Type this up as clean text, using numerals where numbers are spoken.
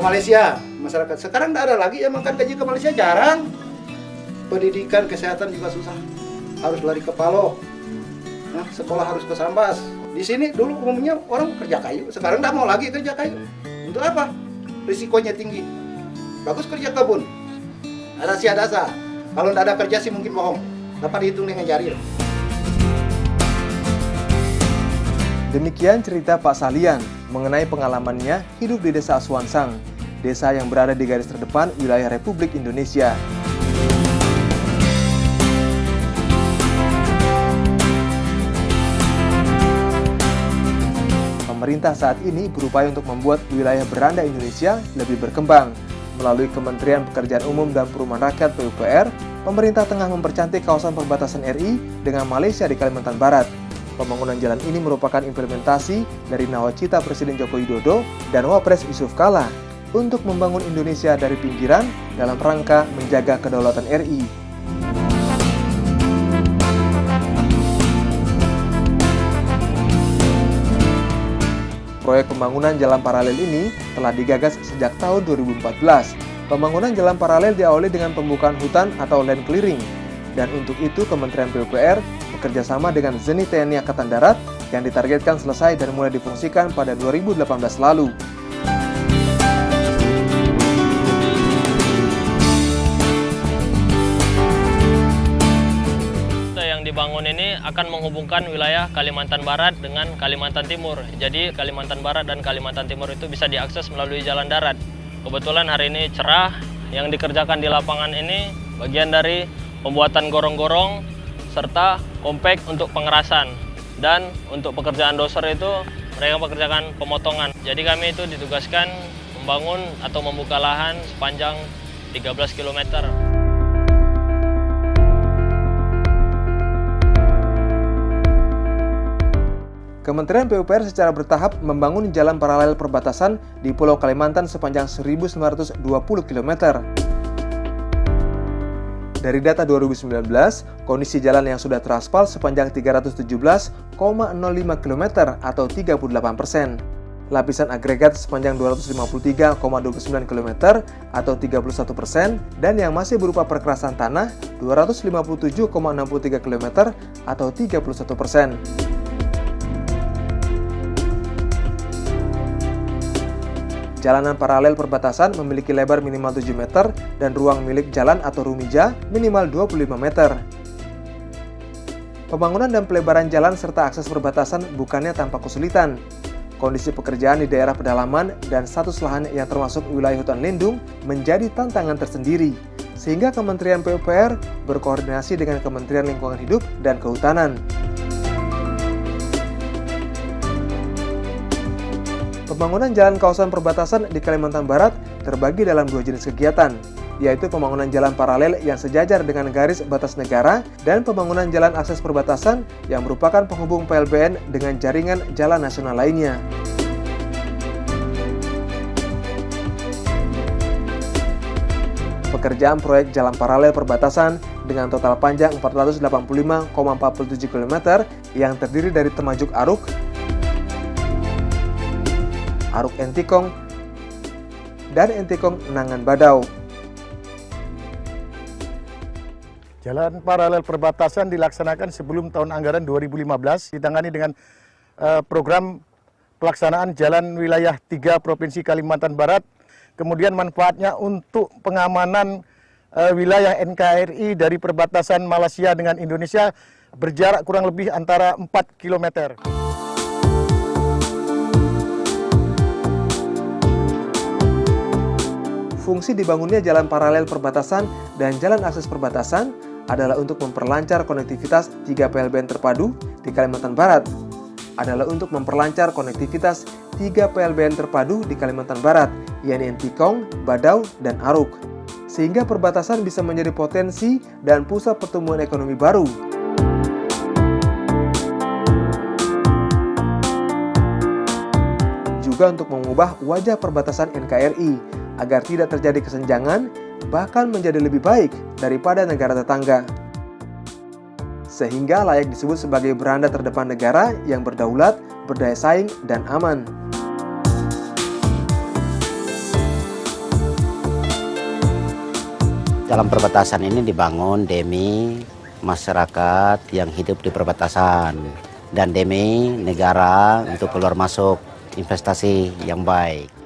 Malaysia, masyarakat. Sekarang tidak ada lagi yang makan gaji ke Malaysia, jarang. Pendidikan, kesehatan juga susah. Harus lari ke Paloh. Nah, sekolah harus ke Sambas. Di sini dulu umumnya orang kerja kayu, sekarang tidak mau lagi kerja kayu. Untuk apa? Risikonya tinggi. Bagus kerja kebun. Ada siadasa. Kalau tidak ada kerja sih mungkin bohong. Dapat dihitung dengan jari. Demikian cerita Pak Salian mengenai pengalamannya hidup di Desa Aswansang, desa yang berada di garis terdepan wilayah Republik Indonesia. Pemerintah saat ini berupaya untuk membuat wilayah beranda Indonesia lebih berkembang. Melalui Kementerian Pekerjaan Umum dan Perumahan Rakyat (PUPR), pemerintah tengah mempercantik kawasan perbatasan RI dengan Malaysia di Kalimantan Barat. Pembangunan jalan ini merupakan implementasi dari nawacita Presiden Joko Widodo dan Wapres Yusuf Kala untuk membangun Indonesia dari pinggiran dalam rangka menjaga kedaulatan RI. Proyek pembangunan jalan paralel ini telah digagas sejak tahun 2014. Pembangunan jalan paralel diawali dengan pembukaan hutan atau land clearing. Dan untuk itu Kementerian PUPR bekerjasama dengan Zenit TNI Angkatan Darat yang ditargetkan selesai dan mulai difungsikan pada 2018 lalu. Dibangun ini akan menghubungkan wilayah Kalimantan Barat dengan Kalimantan Timur. Jadi Kalimantan Barat dan Kalimantan Timur itu bisa diakses melalui jalan darat. Kebetulan hari ini cerah, yang dikerjakan di lapangan ini bagian dari pembuatan gorong-gorong serta kompek untuk pengerasan. Dan untuk pekerjaan doser itu mereka mengerjakan pemotongan. Jadi kami itu ditugaskan membangun atau membuka lahan sepanjang 13 km. Kementerian PUPR secara bertahap membangun jalan paralel perbatasan di Pulau Kalimantan sepanjang 1.920 km. Dari data 2019, kondisi jalan yang sudah teraspal sepanjang 317,05 km atau 38%. Lapisan agregat sepanjang 253,29 km atau 31%, dan yang masih berupa perkerasan tanah 257,63 km atau 31%. Jalanan paralel perbatasan memiliki lebar minimal 7 meter dan ruang milik jalan atau rumija minimal 25 meter. Pembangunan dan pelebaran jalan serta akses perbatasan bukannya tanpa kesulitan. Kondisi pekerjaan di daerah pedalaman dan status lahan yang termasuk wilayah hutan lindung menjadi tantangan tersendiri, sehingga Kementerian PUPR berkoordinasi dengan Kementerian Lingkungan Hidup dan Kehutanan. Pembangunan jalan kawasan perbatasan di Kalimantan Barat terbagi dalam dua jenis kegiatan, yaitu pembangunan jalan paralel yang sejajar dengan garis batas negara dan pembangunan jalan akses perbatasan yang merupakan penghubung PLBN dengan jaringan jalan nasional lainnya. Pekerjaan proyek jalan paralel perbatasan dengan total panjang 485,47 km yang terdiri dari Temajuk Aruk, Aruk Entikong, dan Entikong Nangan Badau. Jalan paralel perbatasan dilaksanakan sebelum tahun anggaran 2015, ditangani dengan program pelaksanaan jalan wilayah 3 Provinsi Kalimantan Barat. Kemudian manfaatnya untuk pengamanan wilayah NKRI dari perbatasan Malaysia dengan Indonesia berjarak kurang lebih antara 4 km. Fungsi dibangunnya jalan paralel perbatasan dan jalan akses perbatasan adalah untuk memperlancar konektivitas 3 PLBN terpadu di Kalimantan Barat. Adalah untuk memperlancar konektivitas 3 PLBN terpadu di Kalimantan Barat, yakni Entikong, Badau, dan Aruk. Sehingga perbatasan bisa menjadi potensi dan pusat pertumbuhan ekonomi baru. Juga untuk mengubah wajah perbatasan NKRI agar tidak terjadi kesenjangan, bahkan menjadi lebih baik daripada negara tetangga. Sehingga layak disebut sebagai beranda terdepan negara yang berdaulat, berdaya saing, dan aman. Jalan perbatasan ini dibangun demi masyarakat yang hidup di perbatasan dan demi negara untuk keluar masuk investasi yang baik.